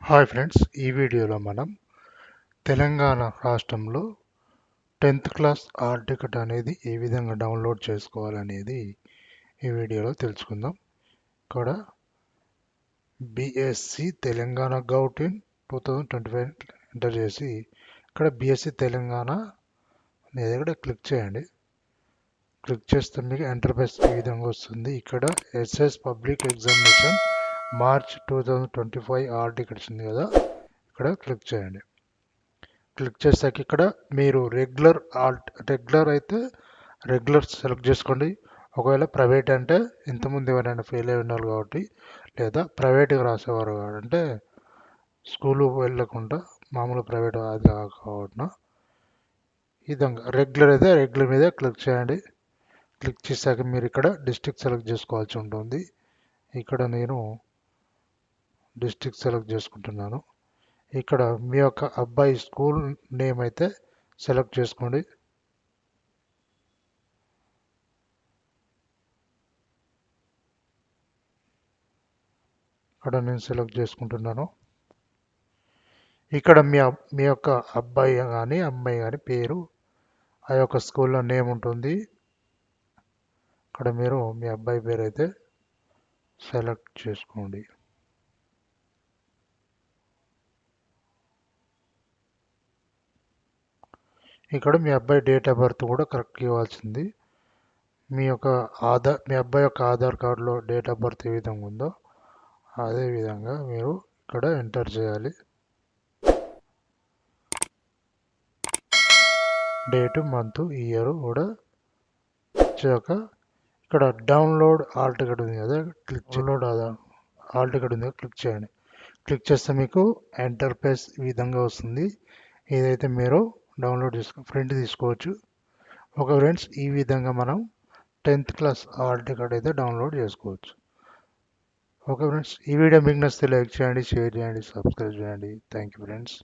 Hi friends, ఈ వీడియోలో మనం తెలంగాణ రాష్ట్రంలో 10th క్లాస్ హాల్ టికెట్ అనేది ఏ విధంగా డౌన్లోడ్ చేసుకోవాలనేది ఈ వీడియోలో తెలుసుకుందాం. ఇక్కడ BSC Telangana govt in 2025 enter చేసి ఇక్కడ బిఎస్సి తెలంగాణ అనేది కూడా క్లిక్ చేయండి. క్లిక్ చేస్తే మీకు ఎంటర్ప్రైజ్ ఈ విధంగా వస్తుంది. ఇక్కడ SS public examination March 2025 hall tickets ఉంది కదా, ఇక్కడ క్లిక్ చేయండి. క్లిక్ చేసాక ఇక్కడ మీరు రెగ్యులర్ అయితే రెగ్యులర్ సెలెక్ట్ చేసుకోండి. ఒకవేళ ప్రైవేట్ అంటే ఇంతకుముందు ఎవరైనా ఫెయిల్ అయి ఉన్నారు కాబట్టి, లేదా ప్రైవేట్గా రాసేవారు అంటే స్కూలు వెళ్ళకుండా మామూలు ప్రైవేట్ అది కాకుండా ఈ విధంగా రెగ్యులర్ అయితే రెగ్యులర్ మీద క్లిక్ చేయండి. క్లిక్ చేశాక మీరు ఇక్కడ డిస్ట్రిక్ట్ సెలెక్ట్ చేసుకోవాల్సి ఉంటుంది. ఇక్కడ నేను డిస్ట్రిక్ట్ సెలెక్ట్ చేసుకుంటున్నాను. ఇక్కడ మీ యొక్క అబ్బాయి స్కూల్ నేమ్ అయితే సెలెక్ట్ చేసుకోండి. ఇక్కడ నేను సెలెక్ట్ చేసుకుంటున్నాను. ఇక్కడ మీ యొక్క అబ్బాయి కానీ అమ్మాయి కానీ పేరు ఆ యొక్క స్కూల్లో నేమ్ ఉంటుంది. ఇక్కడ మీరు మీ అబ్బాయి పేరు అయితే సెలెక్ట్ చేసుకోండి. ఇక్కడ మీ అబ్బాయి డేట్ ఆఫ్ బర్త్ కూడా కరెక్ట్ ఇవ్వాల్సింది. మీ అబ్బాయి యొక్క ఆధార్ కార్డులో డేట్ ఆఫ్ బర్త్ ఏ విధంగా ఉందో అదే విధంగా మీరు ఇక్కడ ఎంటర్ చేయాలి. డేటు, మంత్, ఇయర్ కూడా వచ్చాక ఇక్కడ డౌన్లోడ్ హాల్ టికెట్ ఉంది కదా, హాల్ టికెట్ ఉంది కదా, క్లిక్ చేయండి. క్లిక్ చేస్తే మీకు ఎంటర్ప్రైజ్ ఈ విధంగా వస్తుంది. ఏదైతే మీరు డౌన్లోడ్ ప్రింట్ తీసుకోవచ్చు. ఓకే ఫ్రెండ్స్, ఈ విధంగా మనం 10th క్లాస్ హాల్ టికెట్ అయితే డౌన్లోడ్ చేసుకోవచ్చు. ఓకే ఫ్రెండ్స్, ఈ వీడియో మీకు నచ్చితే లైక్ చేయండి, షేర్ చేయండి, సబ్స్క్రైబ్ చేయండి. Thank you friends.